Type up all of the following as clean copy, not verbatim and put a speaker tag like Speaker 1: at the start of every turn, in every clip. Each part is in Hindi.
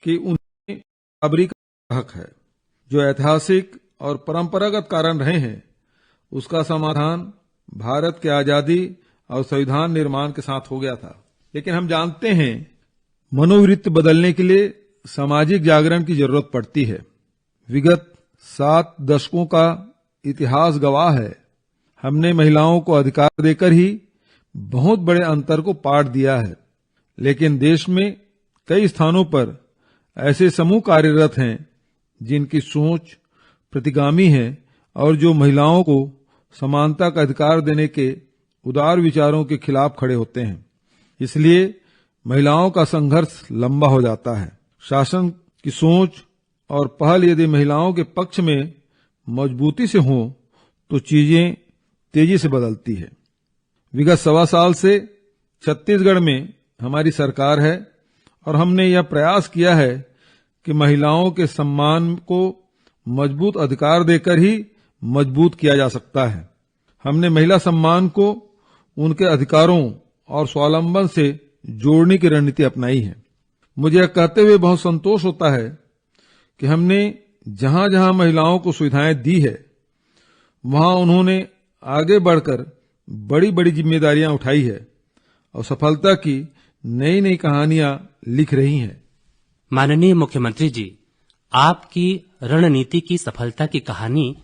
Speaker 1: कि उन्हें बराबरी का हक है। जो ऐतिहासिक और परंपरागत कारण रहे हैं उसका समाधान भारत की आजादी और संविधान निर्माण के साथ हो गया था। लेकिन हम जानते हैं मनोवृत्ति बदलने के लिए सामाजिक जागरण की जरूरत पड़ती है। विगत 7 दशकों का इतिहास गवाह है, हमने महिलाओं को अधिकार देकर ही बहुत बड़े अंतर को पाट दिया है। लेकिन देश में कई स्थानों पर ऐसे समूह कार्यरत हैं जिनकी सोच प्रतिगामी है और जो महिलाओं को समानता का अधिकार देने के उदार विचारों के खिलाफ खड़े होते हैं। इसलिए महिलाओं का संघर्ष लंबा हो जाता है। शासन की सोच और पहल यदि महिलाओं के पक्ष में मजबूती से हो तो चीजें तेजी से बदलती है। विगत 1.25 साल से छत्तीसगढ़ में हमारी सरकार है और हमने यह प्रयास किया है कि महिलाओं के सम्मान को मजबूत अधिकार देकर ही मजबूत किया जा सकता है। हमने महिला सम्मान को उनके अधिकारों और स्वावलंबन से जोड़ने की रणनीति अपनाई है। मुझे यह कहते हुए बहुत संतोष होता है कि हमने जहां जहां महिलाओं को सुविधाएं दी है वहां उन्होंने आगे बढ़कर बड़ी बड़ी जिम्मेदारियां उठाई है और सफलता की नई नई कहानियां लिख रही हैं।
Speaker 2: माननीय मुख्यमंत्री जी, आपकी रणनीति की सफलता की कहानी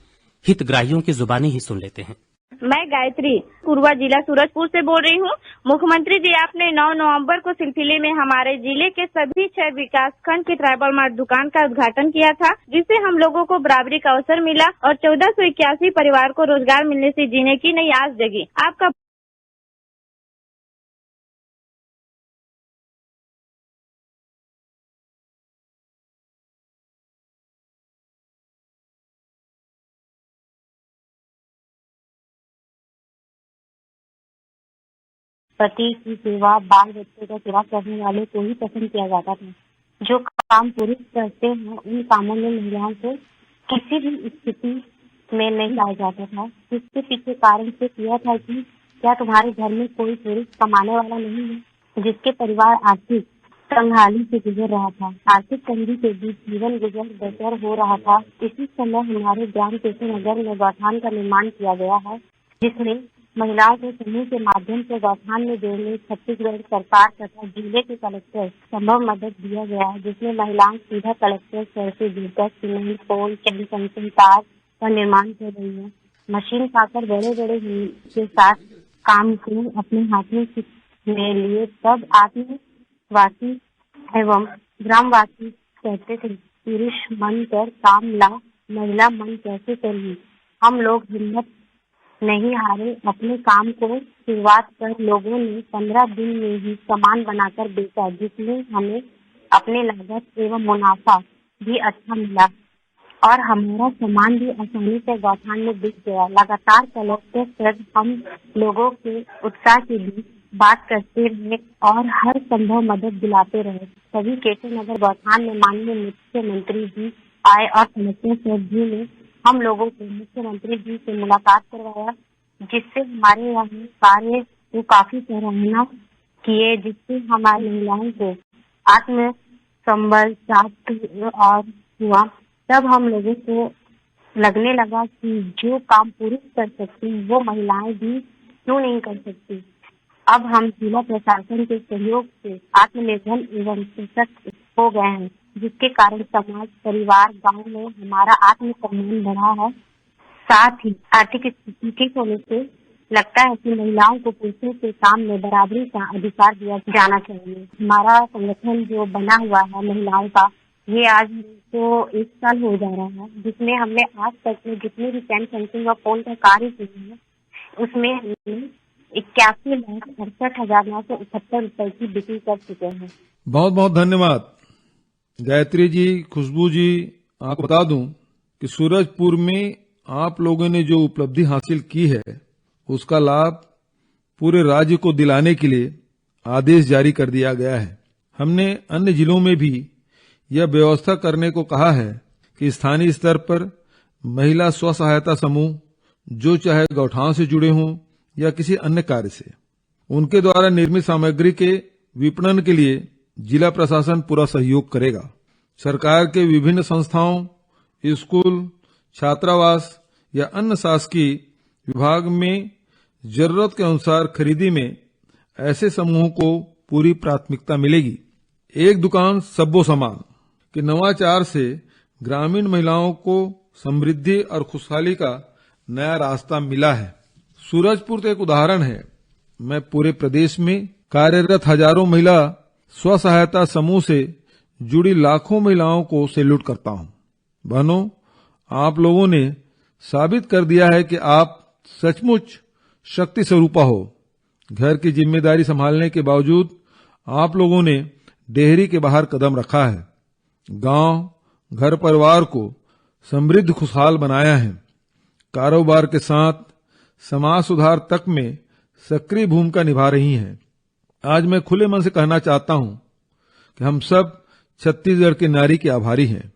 Speaker 2: हितग्राहियों की जुबानी ही सुन लेते हैं।
Speaker 3: मैं गायत्री पूर्वा जिला सूरजपुर से बोल रही हूँ। मुख्यमंत्री जी, आपने 9 नवंबर को सिलसिले में हमारे जिले के सभी 6 विकास खंड की ट्राइबल मार्ट दुकान का उद्घाटन किया था, जिससे हम लोगों को बराबरी का अवसर मिला और 1481 परिवार को रोजगार मिलने से जीने की नई आस जगी। आपका पति की सेवा, बाल बच्चे का सेवा करने वाले को ही पसंद किया जाता था। जो काम पुरुष करते हैं उन कामों में महिलाओं को किसी भी स्थिति में नहीं लाया जाता था। इसके पीछे कारण सिर्फ यह था कि क्या तुम्हारे घर में कोई पुरुष कमाने वाला नहीं है, जिसके परिवार आर्थिक तंगहाली से गुजर रहा था। आर्थिक तंगी के बीच जीवन गुजर बसर हो रहा था। इसी समय हमारे ग्राम केशवनगर में गौठान का निर्माण किया गया है, जिसमें महिलाओं को समूह के माध्यम से गौठान में जोड़ने छत्तीसगढ़ सरकार तथा जिले के कलेक्टर संभव मदद दिया गया है, जिसमें महिलाएं सीधा कलेक्टर स्तर से जुड़कर सीमेंट, पोल, टेलीफोन तार का निर्माण कर रही है। मशीन पाकर बड़े बड़े के साथ काम को अपने हाथों में लिए तब आत्मवासी एवं ग्रामवासी कहते थे, पुरुष मन कर काम ला, महिला मन कैसे करी। हम लोग हिम्मत नहीं हारे, अपने काम को शुरुआत कर लोगों ने 15 दिन में ही सामान बनाकर बेचा, जिसमें हमें अपने लागत एवं मुनाफा भी अच्छा मिला और हमारा सामान भी आसानी से गौठान में बिक गया। लगातार कलेक्टर सर हम लोगों के उत्साह के बीच बात करते रहे और हर संभव मदद दिलाते रहे। सभी केशवनगर गौठान में माननीय मुख्यमंत्री जी आए और कलेक्टर सर जी ने हम लोगों को मुख्यमंत्री जी से मुलाकात करवाया, जिससे हमारे यहाँ कार्य को काफी सराहना किए, जिससे हमारी महिलाओं को आत्म संबल प्राप्त और हुआ। तब हम लोगों को लगने लगा कि जो काम पुरुष कर सकती वो महिलाएं भी क्यों नहीं कर सकती। अब हम जिला प्रशासन के सहयोग से आत्मनिर्भर एवं सशक्त हो गए हैं, जिसके कारण समाज, परिवार, गांव में हमारा आत्मसम्मान बढ़ा है। साथ ही आर्थिक स्थिति ठीक होने से लगता है कि महिलाओं को पुरुषों के काम में बराबरी का अधिकार दिया जाना चाहिए। हमारा संगठन जो बना हुआ है महिलाओं का, ये आज तो 1 साल हो जा रहा है, जिसमें हमने आज तक में जितने भी कैंप सेंसिंग और पोल का कार्य किया है उसमें हमने 81,68,971 रुपए की बिक्री कर चुके हैं।
Speaker 1: बहुत बहुत धन्यवाद गायत्री जी। खुशबू जी, आपको बता दूं कि सूरजपुर में आप लोगों ने जो उपलब्धि हासिल की है उसका लाभ पूरे राज्य को दिलाने के लिए आदेश जारी कर दिया गया है। हमने अन्य जिलों में भी यह व्यवस्था करने को कहा है कि स्थानीय स्तर पर महिला स्व सहायता समूह जो चाहे गौठान से जुड़े हों या किसी अन्य कार्य से, उनके द्वारा निर्मित सामग्री के विपणन के लिए जिला प्रशासन पूरा सहयोग करेगा। सरकार के विभिन्न संस्थाओं, स्कूल, छात्रावास या अन्य शासकीय विभाग में जरूरत के अनुसार खरीदी में ऐसे समूहों को पूरी प्राथमिकता मिलेगी। एक दुकान सबो सामान के नवाचार से ग्रामीण महिलाओं को समृद्धि और खुशहाली का नया रास्ता मिला है। सूरजपुर तो एक उदाहरण है। मैं पूरे प्रदेश में कार्यरत हजारों महिला स्व सहायता समूह से जुड़ी लाखों महिलाओं को सैल्यूट करता हूं। बहनों, आप लोगों ने साबित कर दिया है कि आप सचमुच शक्ति स्वरूपा हो। घर की जिम्मेदारी संभालने के बावजूद आप लोगों ने डेहरी के बाहर कदम रखा है, गांव, घर परिवार को समृद्ध खुशहाल बनाया है। कारोबार के साथ समाज सुधार तक में सक्रिय भूमिका निभा रही हैं। आज मैं खुले मन से कहना चाहता हूं कि हम सब छत्तीसगढ़ की नारी के आभारी हैं।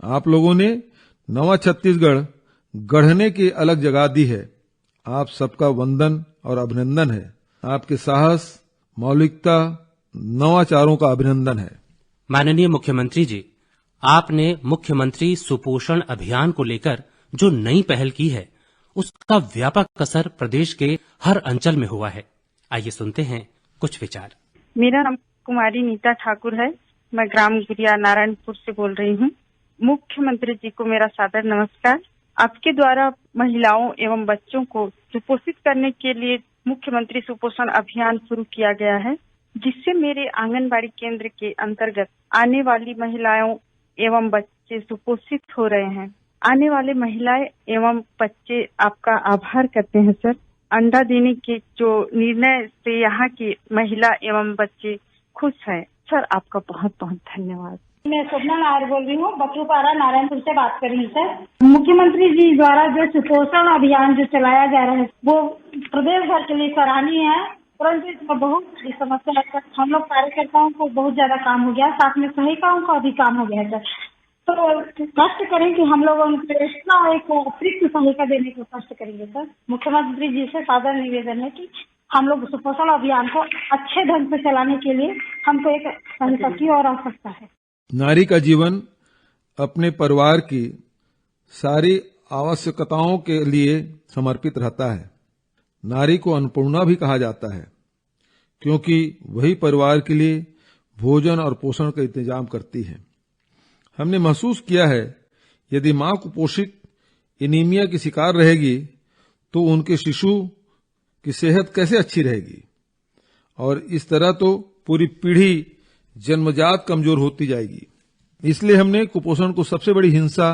Speaker 1: आप लोगों ने नवा छत्तीसगढ़ गढ़ने की अलग जगह दी है। आप सबका वंदन और अभिनंदन है। आपके साहस, मौलिकता, नवाचारों का अभिनंदन है।
Speaker 2: माननीय मुख्यमंत्री जी, आपने मुख्यमंत्री सुपोषण अभियान को लेकर जो नई पहल की है, उसका व्यापक असर प्रदेश के हर अंचल में हुआ है। आइए सुनते हैं कुछ विचार।
Speaker 4: मेरा नाम कुमारी नीता ठाकुर है। मैं ग्राम गुरिया नारायणपुर से बोल रही हूँ। मुख्यमंत्री जी को मेरा सादर नमस्कार। आपके द्वारा महिलाओं एवं बच्चों को सुपोषित करने के लिए मुख्यमंत्री सुपोषण अभियान शुरू किया गया है, जिससे मेरे आंगनबाड़ी केंद्र के अंतर्गत आने वाली महिलाओं एवं बच्चे सुपोषित हो रहे हैं। आने वाले महिलाएं एवं बच्चे आपका आभार करते हैं सर। अंडा देने के जो निर्णय से यहाँ की महिला एवं बच्चे खुश हैं। सर, आपका बहुत बहुत धन्यवाद।
Speaker 5: मैं स्वप्ना नायर बोल रही हूँ, बटरूपारा नारायणपुर से बात कर रही हूँ सर। मुख्यमंत्री जी द्वारा जो सुपोषण अभियान जो चलाया जा रहा है वो प्रदेश भर के लिए सराहनीय है, परंतु इसमें बहुत बड़ी समस्या है। हम लोग कार्यकर्ताओं को बहुत ज्यादा काम हो गया, साथ में सहायिकाओं का भी काम हो गया है सर। तो कष्ट करें कि हम लोग उनको एक्स्ट्रा एक अतिरिक्त सहायिका देने को कष्ट करेंगे सर। मुख्यमंत्री जी से सादर निवेदन है कि हम लोग सुपोषण अभियान को अच्छे ढंग से चलाने के लिए हमको एक सहायता की और आवश्यकता है।
Speaker 1: नारी का जीवन अपने परिवार की सारी आवश्यकताओं के लिए समर्पित रहता है। नारी को अन्नपूर्णा भी कहा जाता है, क्योंकि वही परिवार के लिए भोजन और पोषण का इंतजाम करती है। हमने महसूस किया है, यदि मां कुपोषित एनीमिया की शिकार रहेगी तो उनके शिशु की सेहत कैसे अच्छी रहेगी, और इस तरह तो पूरी पीढ़ी जन्मजात कमजोर होती जाएगी। इसलिए हमने कुपोषण को सबसे बड़ी हिंसा,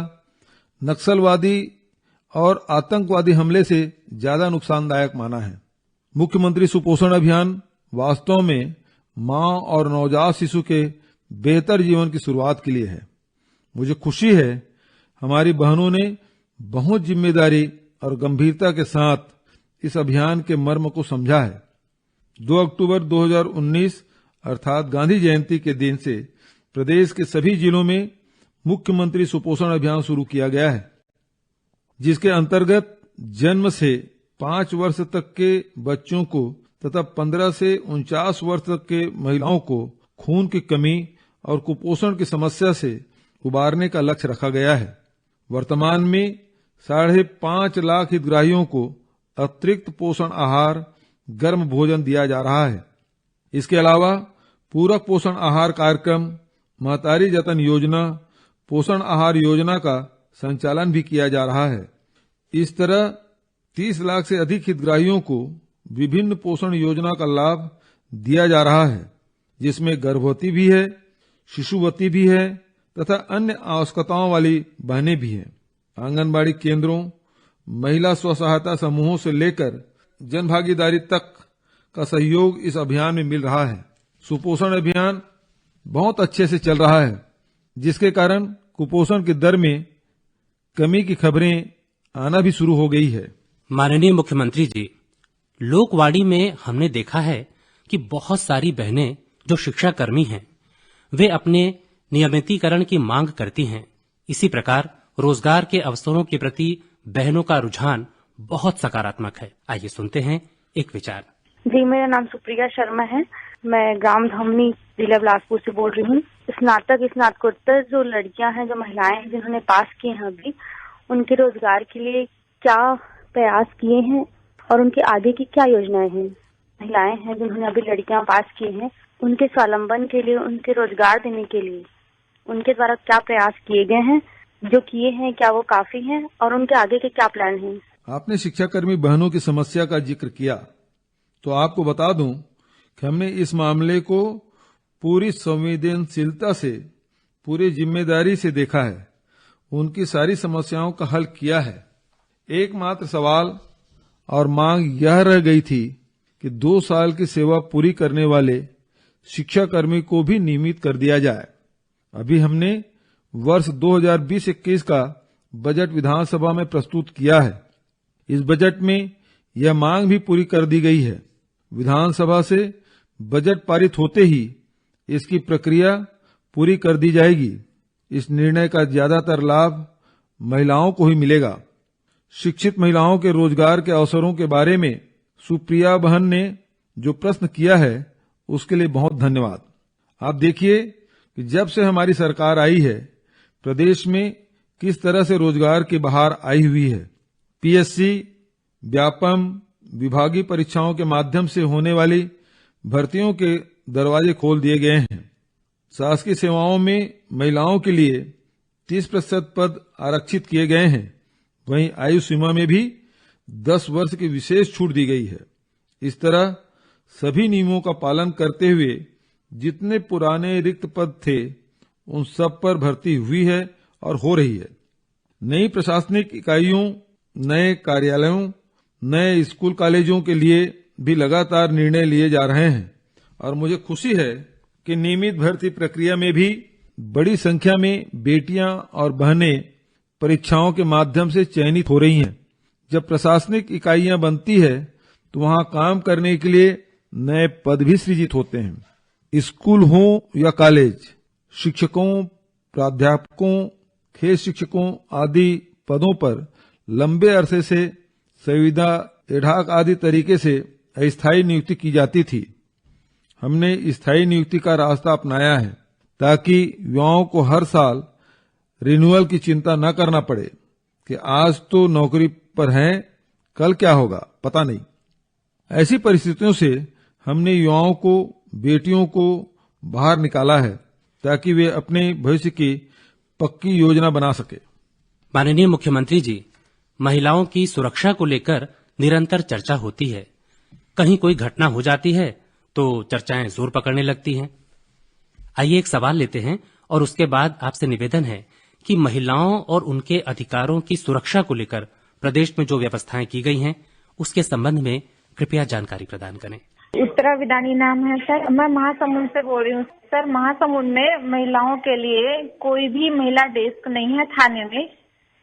Speaker 1: नक्सलवादी और आतंकवादी हमले से ज्यादा नुकसानदायक माना है। मुख्यमंत्री सुपोषण अभियान वास्तव में मां और नवजात शिशु के बेहतर जीवन की शुरुआत के लिए है। मुझे खुशी है हमारी बहनों ने बहुत जिम्मेदारी और गंभीरता के साथ इस अभियान के मर्म को समझा है। 2 अक्टूबर 2019 अर्थात गांधी जयंती के दिन से प्रदेश के सभी जिलों में मुख्यमंत्री सुपोषण अभियान शुरू किया गया है, जिसके अंतर्गत जन्म से 5 वर्ष तक के बच्चों को तथा 15 से 49 वर्ष तक के महिलाओं को खून की कमी और कुपोषण की समस्या से उबारने का लक्ष्य रखा गया है। वर्तमान में 5.5 लाख हितग्राहियों को अतिरिक्त पोषण आहार, गर्म भोजन दिया जा रहा है। इसके अलावा पूरक पोषण आहार कार्यक्रम, महतारी जतन योजना, पोषण आहार योजना का संचालन भी किया जा रहा है। इस तरह 30 लाख से अधिक हितग्राहियों को विभिन्न पोषण योजना का लाभ दिया जा रहा है, जिसमें गर्भवती भी है, शिशुवती भी है तथा अन्य आवश्यकताओं वाली बहनें भी हैं। आंगनबाड़ी केंद्रों, महिला स्व सहायता समूहों से लेकर जन भागीदारी तक का सहयोग इस अभियान में मिल रहा है। सुपोषण अभियान बहुत अच्छे से चल रहा है, जिसके कारण कुपोषण की दर में कमी की खबरें आना भी शुरू हो गई है।
Speaker 2: माननीय मुख्यमंत्री जी, लोकवाणी में हमने देखा है कि बहुत सारी बहनें जो शिक्षा कर्मी हैं, वे अपने नियमितीकरण की मांग करती हैं। इसी प्रकार रोजगार के अवसरों के प्रति बहनों का रुझान बहुत सकारात्मक है। आइए सुनते हैं एक विचार।
Speaker 4: जी, मेरा नाम सुप्रिया शर्मा है।
Speaker 6: मैं ग्राम धमनी जिला बिलासपुर से बोल रही हूँ। स्नातकोत्तर जो लड़कियां हैं, जो महिलाएं हैं जिन्होंने पास किए हैं अभी, उनके रोजगार के लिए क्या प्रयास किए हैं और उनके आगे की क्या योजनाएं हैं? महिलाएं हैं जिन्होंने अभी लड़कियां पास किए हैं, उनके स्वावलंबन के लिए, उनके रोजगार देने के लिए उनके द्वारा क्या प्रयास किए गए हैं? जो किए हैं क्या वो काफी हैं और उनके आगे के क्या प्लान हैं?
Speaker 1: आपने शिक्षाकर्मी बहनों की समस्या का जिक्र किया, तो आपको बता दूं कि हमने इस मामले को पूरी संवेदनशीलता से, पूरी जिम्मेदारी से देखा है, उनकी सारी समस्याओं का हल किया है। एकमात्र सवाल और मांग यह रह गई थी कि 2 साल की सेवा पूरी करने वाले शिक्षाकर्मी को भी नियमित कर दिया जाए। अभी हमने वर्ष 2020-21 का बजट विधानसभा में प्रस्तुत किया है। इस बजट में यह मांग भी पूरी कर दी गई है। विधानसभा से बजट पारित होते ही इसकी प्रक्रिया पूरी कर दी जाएगी। इस निर्णय का ज्यादातर लाभ महिलाओं को ही मिलेगा। शिक्षित महिलाओं के रोजगार के अवसरों के बारे में सुप्रिया बहन ने जो प्रश्न किया है उसके लिए बहुत धन्यवाद। आप देखिए कि जब से हमारी सरकार आई है, प्रदेश में किस तरह से रोजगार की बहार आई हुई है। पीएससी, व्यापम, विभागीय परीक्षाओं के माध्यम से होने वाली भर्तियों के दरवाजे खोल दिए गए हैं। शासकीय सेवाओं में महिलाओं के लिए 30% पद आरक्षित किए गए हैं। वहीं आयु सीमा में भी 10 वर्ष की विशेष छूट दी गई है। इस तरह सभी नियमों का पालन करते हुए जितने पुराने रिक्त पद थे उन सब पर भर्ती हुई है और हो रही है। नई प्रशासनिक इकाइयों, नए कार्यालयों, नए स्कूल कॉलेजों के लिए भी लगातार निर्णय लिए जा रहे हैं और मुझे खुशी है कि नियमित भर्ती प्रक्रिया में भी बड़ी संख्या में बेटियां और बहनें परीक्षाओं के माध्यम से चयनित हो रही हैं। जब प्रशासनिक इकाइयां बनती है तो वहां काम करने के लिए नए पद भी सृजित होते हैं। स्कूल हो या कॉलेज, शिक्षकों, प्राध्यापकों, खेल शिक्षकों आदि पदों पर लंबे अरसे से संविदा एडहॉक आदि तरीके से अस्थायी नियुक्ति की जाती थी। हमने स्थायी नियुक्ति का रास्ता अपनाया है ताकि युवाओं को हर साल रिन्यूअल की चिंता न करना पड़े कि आज तो नौकरी पर हैं, कल क्या होगा पता नहीं। ऐसी परिस्थितियों से हमने युवाओं को, बेटियों को बाहर निकाला है ताकि वे अपने भविष्य की पक्की योजना बना सके।
Speaker 2: माननीय मुख्यमंत्री जी, महिलाओं की सुरक्षा को लेकर निरंतर चर्चा होती है। कहीं कोई घटना हो जाती है तो चर्चाएं जोर पकड़ने लगती हैं। आइए एक सवाल लेते हैं और उसके बाद आपसे निवेदन है कि महिलाओं और उनके अधिकारों की सुरक्षा को लेकर प्रदेश में जो व्यवस्थाएं की गई हैं उसके संबंध में कृपया जानकारी प्रदान करें।
Speaker 5: उत्तरा विदानी नाम है सर। मैं महासमुंद से बोल रही हूँ सर। महासमुंद में महिलाओं के लिए कोई भी महिला डेस्क नहीं है। थाने में,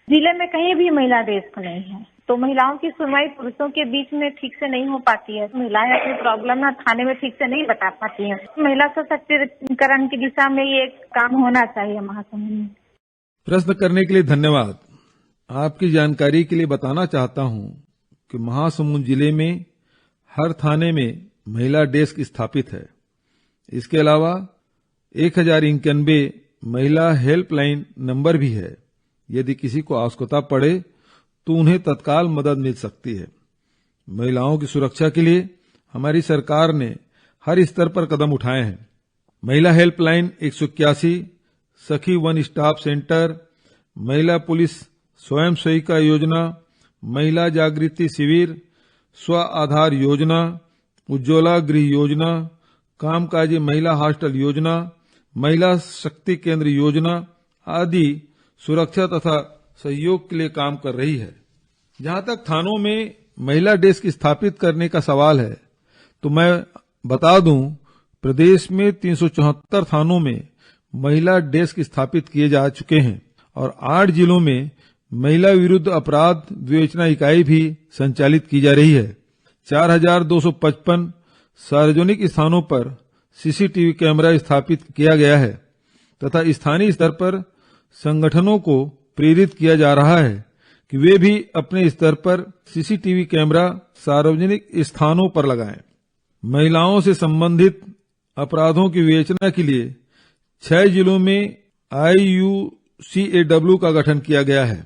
Speaker 5: जिले में कहीं भी महिला डेस्क नहीं है, तो महिलाओं की सुनवाई पुरुषों के बीच में ठीक से नहीं हो पाती है। महिलाएं अपनी प्रॉब्लम ना थाने में ठीक से नहीं बता पाती हैं। महिला सशक्तिकरण की दिशा में ये काम होना चाहिए महासमुंद में।
Speaker 1: प्रश्न करने के लिए धन्यवाद। आपकी जानकारी के लिए बताना चाहता हूं कि महासमुंद जिले में हर थाने में महिला डेस्क स्थापित है। इसके अलावा 1091 महिला हेल्पलाइन नंबर भी है। यदि किसी को आवश्यकता पड़े तो उन्हें तत्काल मदद मिल सकती है। महिलाओं की सुरक्षा के लिए हमारी सरकार ने हर स्तर पर कदम उठाए हैं। महिला हेल्पलाइन 181, सखी वन स्टॉप सेंटर, महिला पुलिस स्वयं सहायता योजना, महिला जागृति शिविर, स्व आधार योजना, उज्ज्वला गृह योजना, कामकाजी महिला हॉस्टल योजना, महिला शक्ति केंद्र योजना आदि सुरक्षा तथा सहयोग के लिए काम कर रही है। जहां तक थानों में महिला डेस्क स्थापित करने का सवाल है तो मैं बता दूं, प्रदेश में 374 थानों में महिला डेस्क स्थापित किए जा चुके हैं और 8 जिलों में महिला विरुद्ध अपराध विवेचना इकाई भी संचालित की जा रही है। 4255 सार्वजनिक स्थानों पर सीसीटीवी कैमरा स्थापित किया गया है तथा स्थानीय स्तर पर संगठनों को प्रेरित किया जा रहा है कि वे भी अपने स्तर पर सीसीटीवी कैमरा सार्वजनिक स्थानों पर लगाएं। महिलाओं से संबंधित अपराधों की विवेचना के लिए 6 जिलों में IUCAW का गठन किया गया है।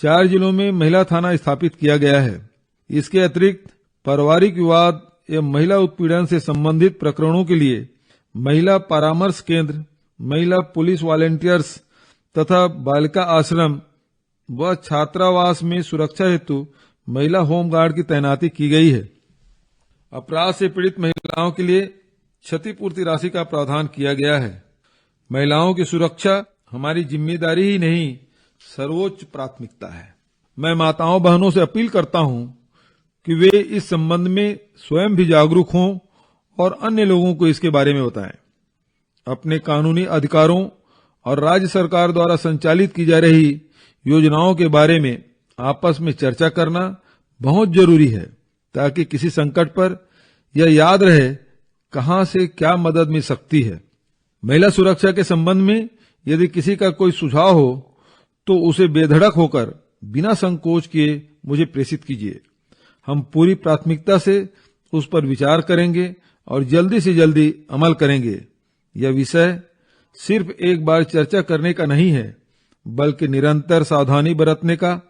Speaker 1: 4 जिलों में महिला थाना स्थापित किया गया है। इसके अतिरिक्त पारिवारिक विवाद एवं महिला उत्पीड़न से संबंधित प्रकरणों के लिए महिला परामर्श केंद्र, महिला पुलिस वॉलेंटियर्स तथा बालिका आश्रम व छात्रावास में सुरक्षा हेतु महिला होमगार्ड की तैनाती की गई है। अपराध से पीड़ित महिलाओं के लिए क्षतिपूर्ति राशि का प्रावधान किया गया है। महिलाओं की सुरक्षा हमारी जिम्मेदारी ही नहीं, सर्वोच्च प्राथमिकता है। मैं माताओं बहनों से अपील करता हूं कि वे इस संबंध में स्वयं भी जागरूक हों और अन्य लोगों को इसके बारे में बताएं। अपने कानूनी अधिकारों और राज्य सरकार द्वारा संचालित की जा रही योजनाओं के बारे में आपस में चर्चा करना बहुत जरूरी है, ताकि किसी संकट पर यह याद रहे कहां से क्या मदद मिल सकती है। महिला सुरक्षा के संबंध में यदि किसी का कोई सुझाव हो तो उसे बेधड़क होकर बिना संकोच किए मुझे प्रेषित कीजिए। हम पूरी प्राथमिकता से उस पर विचार करेंगे और जल्दी से जल्दी अमल करेंगे। यह विषय सिर्फ एक बार चर्चा करने का नहीं है, बल्कि निरंतर सावधानी बरतने का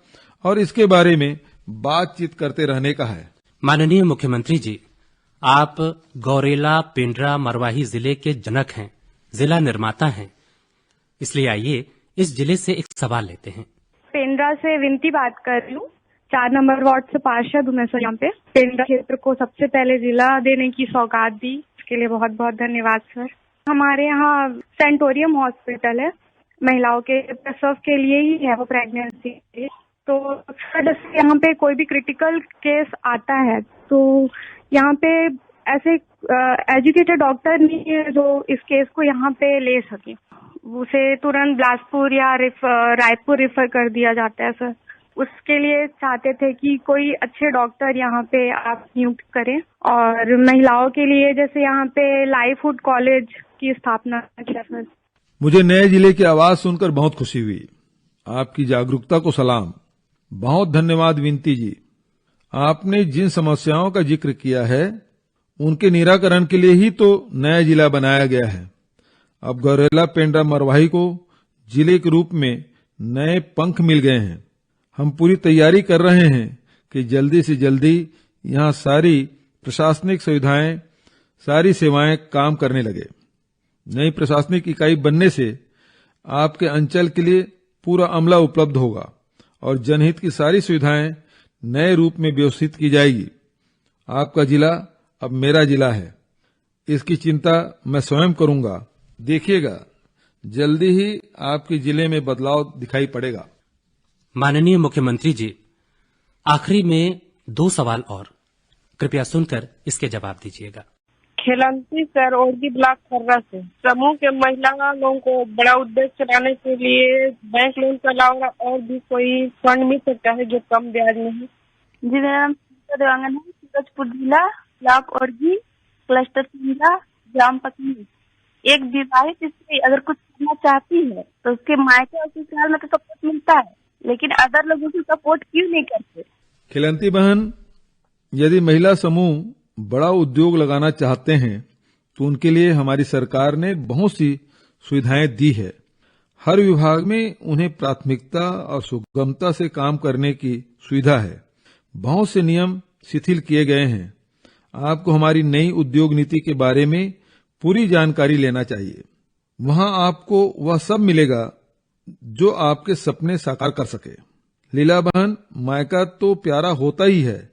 Speaker 1: और इसके बारे में बातचीत करते रहने का है।
Speaker 2: माननीय मुख्यमंत्री जी, आप गौरेला, पेंड्रा, मरवाही जिले के जनक हैं, जिला निर्माता हैं, इसलिए आइए इस जिले से एक सवाल लेते हैं।
Speaker 6: पेंड्रा से विनती बात कर रही हूँ। 4 नंबर वार्ड से पार्षद हूँ मैं सर। यहाँ पे पेंड्रा क्षेत्र को सबसे पहले जिला देने की सौगात दी, इसके लिए बहुत बहुत धन्यवाद सर। हमारे यहाँ सेंटोरियम हॉस्पिटल है, महिलाओं के प्रसव के लिए ही है, वो प्रेगनेंसी के लिए। तो जैसे यहाँ पे कोई भी क्रिटिकल केस आता है तो यहाँ पे ऐसे एजुकेटेड डॉक्टर नहीं है जो इस केस को यहाँ पे ले सके, उसे तुरंत बिलासपुर या रायपुर रेफर कर दिया जाता है सर। उसके लिए चाहते थे कि कोई अच्छे डॉक्टर यहाँ पे आप नियुक्त करें, और महिलाओं के लिए जैसे यहाँ पे लाइवहुड कॉलेज की स्थापना किया सर।
Speaker 1: मुझे नए जिले की आवाज सुनकर बहुत खुशी हुई। आपकी जागरूकता को सलाम। बहुत धन्यवाद विनती जी। आपने जिन समस्याओं का जिक्र किया है उनके निराकरण के लिए ही तो नया जिला बनाया गया है। अब गौरेला, पेंड्रा, मरवाही को जिले के रूप में नए पंख मिल गए हैं। हम पूरी तैयारी कर रहे हैं कि जल्दी से जल्दी यहाँ सारी प्रशासनिक सुविधाएं, सारी सेवाएं काम करने लगे। नई प्रशासनिक इकाई बनने से आपके अंचल के लिए पूरा अमला उपलब्ध होगा और जनहित की सारी सुविधाएं नए रूप में व्यवस्थित की जाएगी। आपका जिला अब मेरा जिला है, इसकी चिंता मैं स्वयं करूंगा। देखिएगा, जल्दी ही आपके जिले में बदलाव दिखाई पड़ेगा।
Speaker 2: माननीय मुख्यमंत्री जी, आखिरी में 2 सवाल और, कृपया सुनकर इसके जवाब दीजिएगा।
Speaker 7: खिलंती सर, ओरगी ब्लॉक खर्रा से समूह के महिला लोगों को बड़ा उद्देश्य चलाने के लिए बैंक लोन के अलावा और भी कोई फंड मिल सकता है जो कम ब्याज में है?
Speaker 6: जी, मेरा नाम देवांगन है, सूरजपुर जिला, ब्लॉक ओरगी, क्लस्टर जिला, ग्राम पत्नी। एक विवाहित स्त्री अगर कुछ करना चाहती है तो उसके मायके और ससुराल में तो सपोर्ट मिलता है, लेकिन अदर लोगों से सपोर्ट क्यों नहीं करते?
Speaker 1: खिलंती बहन, यदि महिला समूह बड़ा उद्योग लगाना चाहते हैं तो उनके लिए हमारी सरकार ने बहुत सी सुविधाएं दी है। हर विभाग में उन्हें प्राथमिकता और सुगमता से काम करने की सुविधा है। बहुत से नियम शिथिल किए गए हैं। आपको हमारी नई उद्योग नीति के बारे में पूरी जानकारी लेना चाहिए। वहां आपको वह सब मिलेगा जो आपके सपने साकार कर सके। लीला बहन, मायका तो प्यारा होता ही है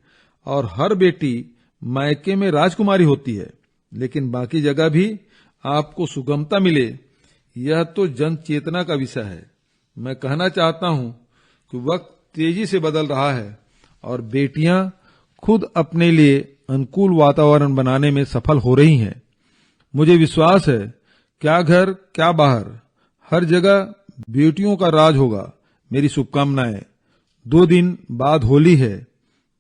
Speaker 1: और हर बेटी मायके में राजकुमारी होती है, लेकिन बाकी जगह भी आपको सुगमता मिले, यह तो जन चेतना का विषय है। मैं कहना चाहता हूं कि वक्त तेजी से बदल रहा है और बेटियां खुद अपने लिए अनुकूल वातावरण बनाने में सफल हो रही हैं। मुझे विश्वास है, क्या घर क्या बाहर, हर जगह बेटियों का राज होगा। मेरी शुभकामनाएं। 2 दिन बाद होली है।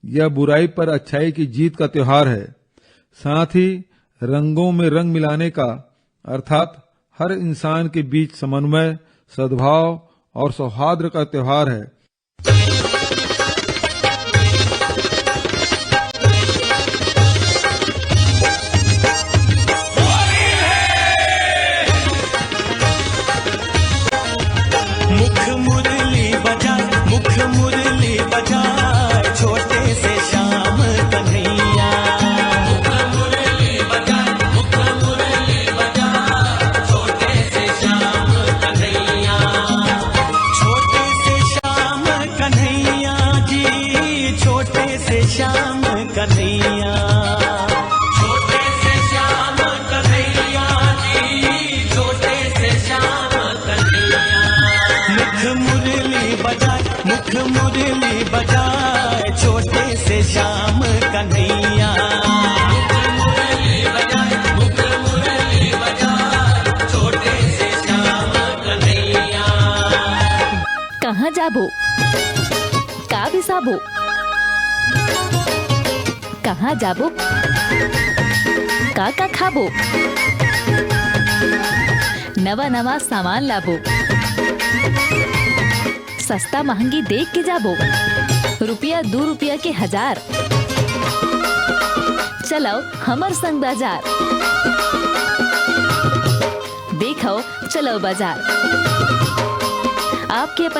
Speaker 1: यह बुराई पर अच्छाई की जीत का त्योहार है, साथ ही रंगों में रंग मिलाने का, अर्थात हर इंसान के बीच समन्वय, सद्भाव और सौहार्द का त्योहार है।
Speaker 8: मुख मुरली बजाए छोटे से श्याम कन्हैया। मुख मुरली बजाए छोटे से श्याम कन्हैया।
Speaker 9: कहाँ जाबो, का बिसाबो, कहाँ जाबो, का खाबो, नवा नवा सामान लाबो, सस्ता महंगी देख के जाबो, रुपया 2 रुपया के 1000। चलो हमर संग बाजार, देखो चलो बाजार। आपके